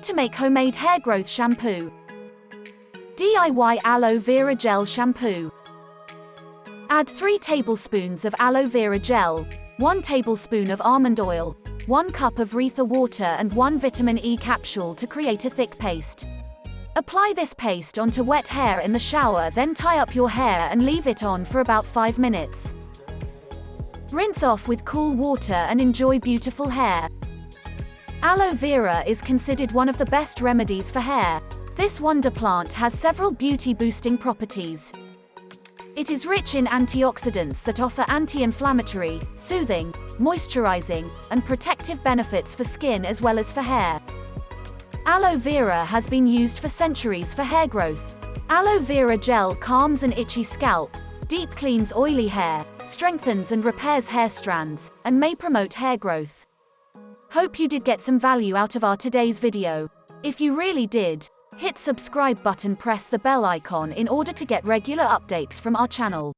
to make homemade hair growth shampoo. DIY aloe vera gel shampoo. Add 3 tablespoons of aloe vera gel, 1 tablespoon of almond oil, 1 cup of Retha water and 1 vitamin E capsule to create a thick paste. Apply this paste onto wet hair in the shower, then tie up your hair and leave it on for about 5 minutes. Rinse off with cool water and enjoy beautiful hair. Aloe vera is considered one of the best remedies for hair. This wonder plant has several beauty-boosting properties. It is rich in antioxidants that offer anti-inflammatory, soothing, moisturizing, and protective benefits for skin as well as for hair. Aloe vera has been used for centuries for hair growth. Aloe vera gel calms an itchy scalp, deep cleans oily hair, strengthens and repairs hair strands, and may promote hair growth. Hope you did get some value out of our today's video. If you really did, hit subscribe button, press the bell icon in order to get regular updates from our channel.